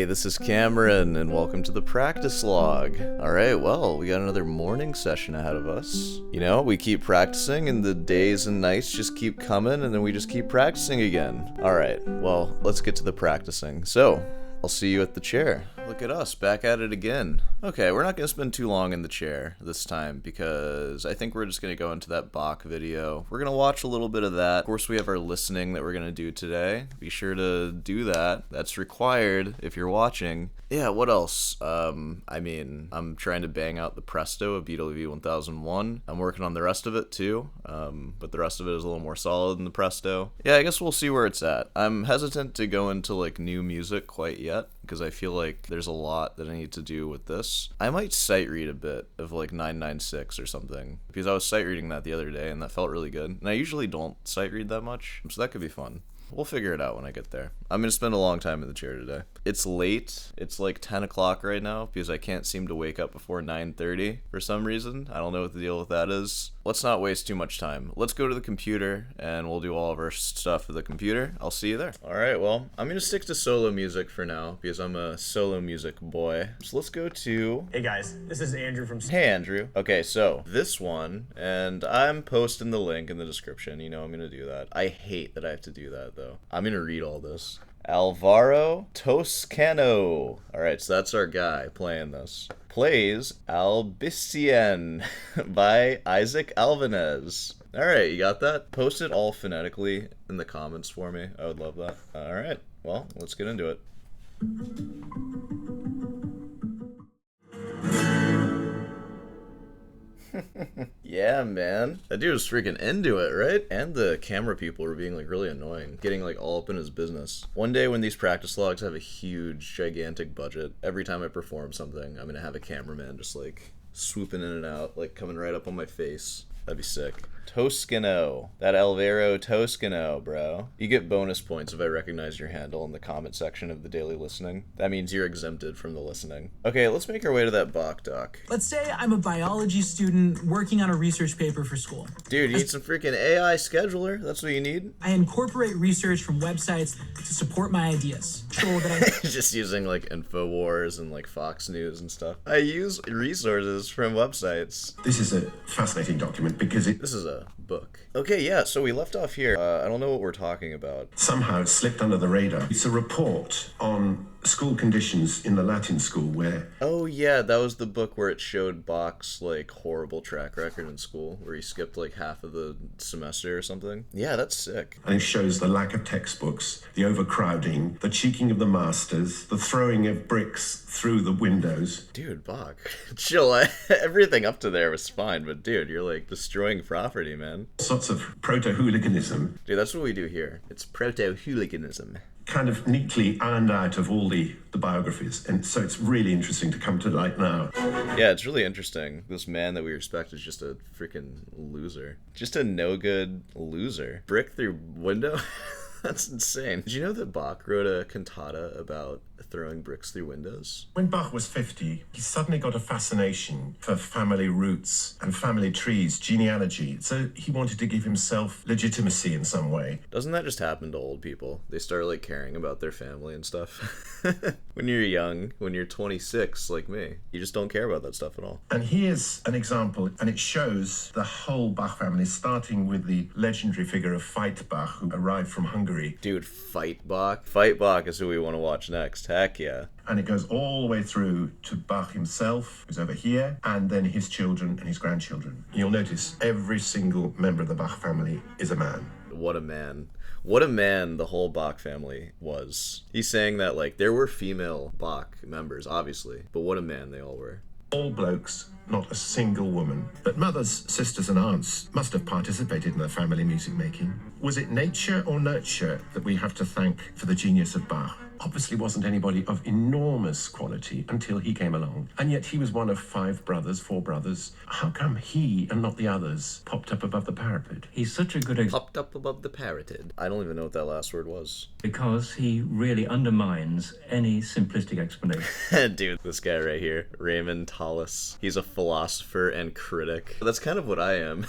Hey, this is Cameron, and welcome to the practice log. Alright, well, we got another morning session ahead of us. You know, we keep practicing, and the days and nights just keep coming, and then we just keep practicing again. Alright, well, let's get to the practicing. So, I'll see you at the chair. Look at us, back at it again. Okay, we're not going to spend too long in the chair this time because I think we're just going to go into that Bach video. We're going to watch a little bit of that. Of course, we have our listening that we're going to do today. Be sure to do that. That's required if you're watching. Yeah, what else? I'm trying to bang out the Presto of BWV 1001. I'm working on the rest of it too, but the rest of it is a little more solid than the Presto. Yeah, I guess we'll see where it's at. I'm hesitant to go into like new music quite yet because I feel like there's a lot that I need to do with this. I might sight read a bit of like 996 or something because I was sight reading that the other day and that felt really good. And I usually don't sight read that much, so that could be fun. We'll figure it out when I get there. I'm going to spend a long time in the chair today. It's late. It's like 10 o'clock right now because I can't seem to wake up before 9:30 for some reason. I don't know what the deal with that is. Let's not waste too much time. Let's go to the computer and we'll do all of our stuff at the computer. I'll see you there. Alright, well, I'm going to stick to solo music for now because I'm a solo music boy. So let's go to... Hey guys, this is Andrew from... Hey Andrew. Okay, so this one, and I'm posting the link in the description. You know I'm going to do that. I hate that I have to do that though. I'm going to read all this. Alvaro Toscano. Alright, so that's our guy playing this. Plays Albicien by Isaac Alvarez. Alright, you got that? Post it all phonetically in the comments for me. I would love that. Alright, well, let's get into it. Yeah, man. That dude was freaking into it, right? And the camera people were being like really annoying, getting like all up in his business. One day when these practice logs have a huge, gigantic budget, every time I perform something, I'm gonna have a cameraman just like swooping in and out, like coming right up on my face. That'd be sick. Toscano. That Alvaro Toscano, bro. You get bonus points if I recognize your handle in the comment section of the daily listening. That means you're exempted from the listening. Okay, let's make our way to that Bach doc. Let's say I'm a biology student working on a research paper for school. Dude, you need some freaking AI scheduler. That's what you need. I incorporate research from websites to support my ideas. So that Just using like InfoWars and like Fox News and stuff. I use resources from websites. This is a fascinating document because it... This is a book. Okay, yeah, so we left off here. I don't know what we're talking about. Somehow it slipped under the radar. It's a report on school conditions in the Latin school where... Oh yeah, that was the book where it showed Bach's like horrible track record in school, where he skipped like half of the semester or something. Yeah, that's sick. And it shows the lack of textbooks, the overcrowding, the cheeking of the masters, the throwing of bricks through the windows. Dude, Bach, chill. Everything up to there was fine, but dude, you're like destroying property, man. Sorts of proto-hooliganism. Dude, that's what we do here. It's proto-hooliganism. Kind of neatly ironed out of all the biographies, and so it's really interesting to come to light now. Yeah, it's really interesting. This man that we respect is just a freaking loser. Just a no-good loser. Brick through window? That's insane. Did you know that Bach wrote a cantata about throwing bricks through windows? When Bach was 50, he suddenly got a fascination for family roots and family trees, genealogy. So he wanted to give himself legitimacy in some way. Doesn't that just happen to old people? They start like caring about their family and stuff. When you're young, when you're 26 like me, you just don't care about that stuff at all. And here's an example, and it shows the whole Bach family, starting with the legendary figure of Veit Bach, who arrived from Hungary. Dude, Fight Bach? Fight Bach is who we want to watch next. Heck yeah. And it goes all the way through to Bach himself, who's over here, and then his children and his grandchildren. You'll notice every single member of the Bach family is a man. What a man. What a man the whole Bach family was. He's saying that, like, there were female Bach members, obviously, but what a man they all were. All blokes, not a single woman. But mothers, sisters and aunts must have participated in the family music making. Was it nature or nurture that we have to thank for the genius of Bach? Obviously wasn't anybody of enormous quality until he came along. And yet he was one of four brothers. How come he and not the others popped up above the parapet? He's such a good Popped up above the parroted. I don't even know what that last word was. because he really undermines any simplistic explanation. Dude, this guy right here, Raymond Tallis. He's a philosopher and critic. That's kind of what I am.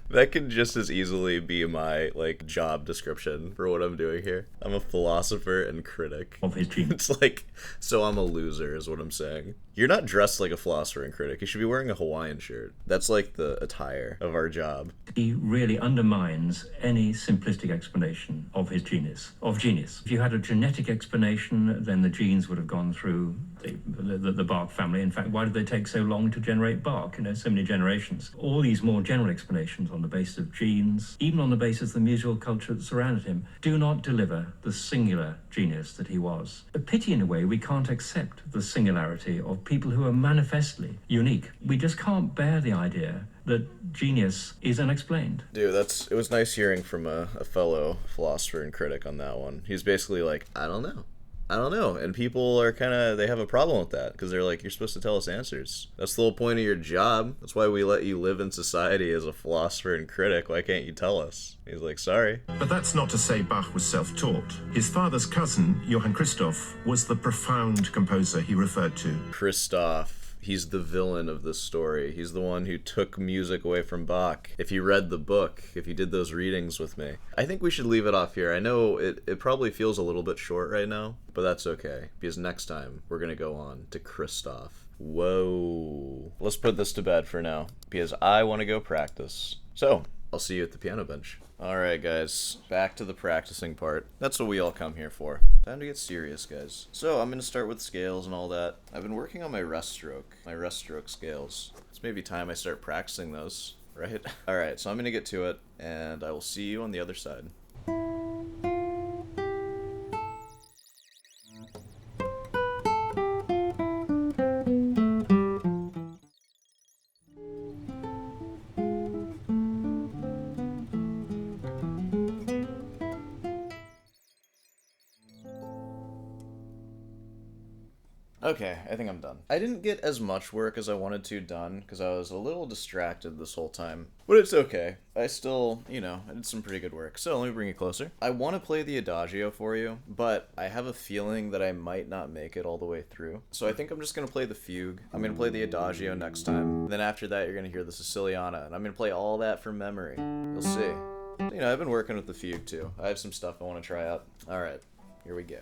That could just as easily be my, like, job description for what I'm doing here. I'm a philosopher and and critic. of his genius. It's like, so I'm a loser is what I'm saying. You're not dressed like a philosopher and critic. You should be wearing a Hawaiian shirt. That's like the attire of our job. He really undermines any simplistic explanation of his genius, of genius. If you had a genetic explanation, then the genes would have gone through the Bach family. In fact, why did they take so long to generate Bach? So many generations. All these more general explanations on the basis of genes, even on the basis of the musical culture that surrounded him, do not deliver the singular genius that he was. A pity, in a way, we can't accept the singularity of people who are manifestly unique. We just can't bear the idea that genius is unexplained. Dude, it was nice hearing from a fellow philosopher and critic on that one. He's basically like, I don't know. And people are they have a problem with that because they're like, you're supposed to tell us answers. That's the whole point of your job. That's why we let you live in society as a philosopher and critic. Why can't you tell us? He's like, sorry. But that's not to say Bach was self-taught. His father's cousin, Johann Christoph, was the profound composer he referred to. Christoph. He's the villain of this story. He's the one who took music away from Bach. If you read the book, if you did those readings with me, I think we should leave it off here. I know it probably feels a little bit short right now, but that's okay, because next time we're going to go on to Christoph. Whoa. Let's put this to bed for now, because I want to go practice. So, I'll see you at the piano bench. Alright guys, back to the practicing part. That's what we all come here for. Time to get serious, guys. So I'm going to start with scales and all that. I've been working on my rest stroke scales. It's maybe time I start practicing those, right? Alright, so I'm going to get to it, and I will see you on the other side. Okay, I think I'm done. I didn't get as much work as I wanted to done because I was a little distracted this whole time. But it's okay. I still, I did some pretty good work. So let me bring you closer. I want to play the Adagio for you, but I have a feeling that I might not make it all the way through. So I think I'm just going to play the fugue. I'm going to play the Adagio next time. Then after that, you're going to hear the Siciliana, and I'm going to play all that from memory. You'll see. I've been working with the fugue too. I have some stuff I want to try out. All right, here we go.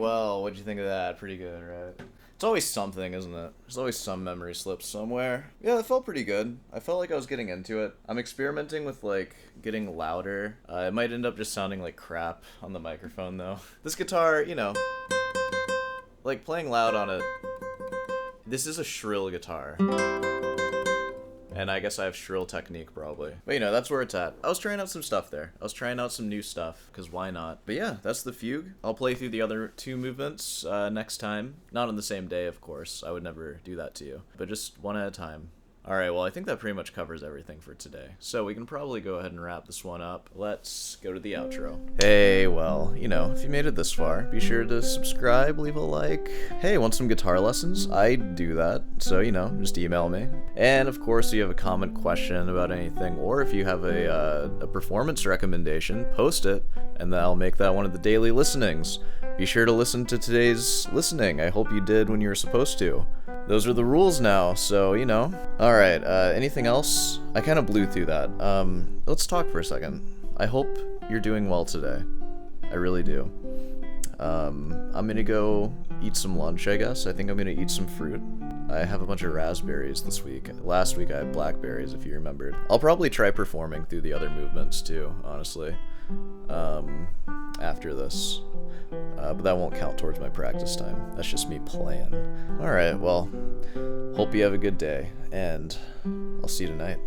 well, what'd you think of that? Pretty good, right? It's always something, isn't it? There's always some memory slips somewhere. Yeah, that felt pretty good. I felt like I was getting into it. I'm experimenting with, like, getting louder. It might end up just sounding like crap on the microphone, though. This guitar, you know, like, playing loud on it. This is a shrill guitar. And I guess I have shrill technique, probably. But, you know, that's where it's at. I was trying out some stuff there. I was trying out some new stuff, because why not? But yeah, that's the fugue. I'll play through the other 2 movements next time. Not on the same day, of course. I would never do that to you. But just one at a time. Alright, well, I think that pretty much covers everything for today. So we can probably go ahead and wrap this one up. Let's go to the outro. Hey, well, you know, if you made it this far, be sure to subscribe, leave a like. Hey, want some guitar lessons? I do that, so, you know, just email me. And, of course, if you have a comment, question about anything, or if you have a performance recommendation, post it, and I'll make that one of the daily listenings. Be sure to listen to today's listening. I hope you did when you were supposed to. Those are the rules now, so, you know. Alright, anything else? I kind of blew through that. Let's talk for a second. I hope you're doing well today. I really do. I'm gonna go eat some lunch, I guess. I think I'm gonna eat some fruit. I have a bunch of raspberries this week. Last week I had blackberries, if you remembered. I'll probably try performing through the other movements, too, honestly. After this. But that won't count towards my practice time. That's just me playing. Alright, well, hope you have a good day, and I'll see you tonight.